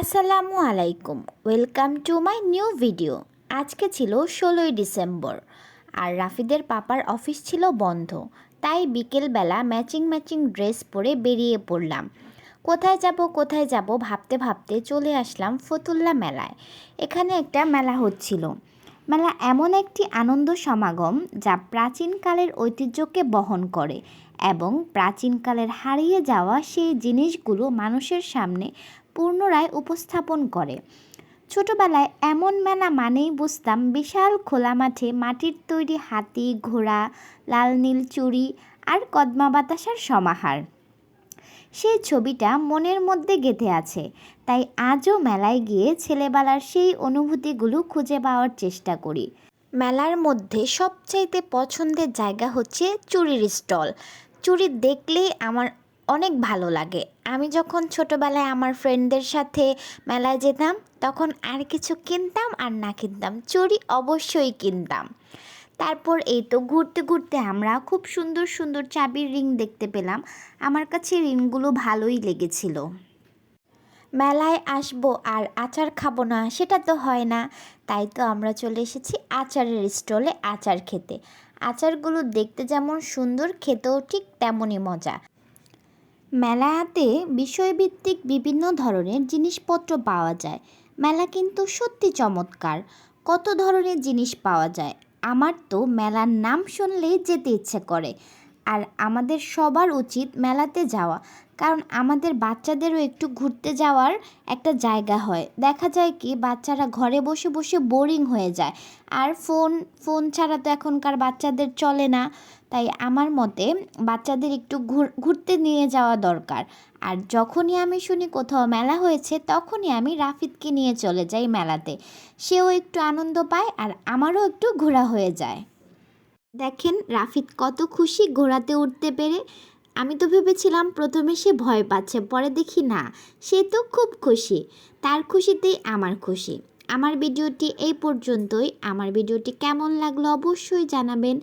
আসসালামু আলাইকুম, welcome to my new video. আজকে ছিল 16ই ডিসেম্বর আর রাফিদের পাপার অফিস ছিল বন্ধ, তাই বিকেলবেলা ম্যাচিং ম্যাচিং ড্রেস পরে বেরিয়ে পড়লাম। কোথায় যাব ভাবতে ভাবতে চলে আসলাম ফতুল্লা মেলায়। এখানে একটা মেলা হচ্ছিল। মেলা এমন একটি আনন্দ সমাগম যা প্রাচীনকালের ঐতিহ্যকে বহন করে এবং প্রাচীনকালের হারিয়ে যাওয়া সেই জিনিসগুলো মানুষের সামনে পুনরায় উপস্থাপন করে। ছোটবেলায় এমন মেলা মানেই বুঝতাম বিশাল খোলা মাঠে মাটির তৈরি হাতি, ঘোড়া, লাল নীল চুড়ি আর কদমা বাতাসার সমাহার। সেই ছবিটা মনের মধ্যে গেঁথে আছে, তাই আজও মেলায় গিয়ে ছেলেবেলার সেই অনুভূতিগুলো খুঁজে পাওয়ার চেষ্টা করি। মেলার মধ্যে সবচাইতে পছন্দের জায়গা হচ্ছে চুড়ির স্টল। চুড়ি দেখলেই আমার অনেক ভালো লাগে। আমি যখন ছোটোবেলায় আমার ফ্রেন্ডদের সাথে মেলায় যেতাম, তখন আর কিছু কিনতাম আর না কিনতাম, চুড়ি অবশ্যই কিনতাম। তারপর এই তো ঘুরতে ঘুরতে আমরা খুব সুন্দর সুন্দর চাবির রিং দেখতে পেলাম। আমার কাছে রিংগুলো ভালোই লেগেছিল। মেলায় আসবো আর আচার খাবো না, সেটা তো হয় না। তাই তো আমরা চলে এসেছি আচারের স্টলে আচার খেতে। আচারগুলো দেখতে যেমন সুন্দর, খেতেও ঠিক তেমনই মজা। মেলাতে বিষয়ভিত্তিক বিভিন্ন ধরনের জিনিসপত্র পাওয়া যায়। মেলা কিন্তু সত্যি চমৎকার, কত ধরনের জিনিস পাওয়া যায়। আমার তো মেলার নাম শুনলেই যেতে ইচ্ছে করে। আর আমাদের সবার উচিত মেলাতে যাওয়া, কারণ আমাদের বাচ্চাদেরও একটু ঘুরতে যাওয়ার একটা জায়গা হয়। দেখা যায় কি বাচ্চারা ঘরে বসে বসে বোরিং হয়ে যায়, আর ফোন ফোন ছাড়া তো এখনকার বাচ্চাদের চলে না। তাই আমার মতে বাচ্চাদের একটু ঘুরতে নিয়ে যাওয়া দরকার। আর যখনই আমি শুনি কোথাও মেলা হয়েছে, তখনই আমি রাফিদকে নিয়ে চলে যাই মেলাতে। সেও একটু আনন্দ পায় আর আমারও একটু ঘোরা হয়ে যায়। দেখেন রাফিদ কত খুশি ঘোড়াতে উঠতে পেরে। আমি তো ভেবেছিলাম প্রথমে সে ভয় পাচ্ছে, পরে দেখি না, সে তো খুব খুশি। তার খুশিতেই আমার খুশি। আমার ভিডিওটি এই পর্যন্তই। আমার ভিডিওটি কেমন লাগলো অবশ্যই জানাবেন।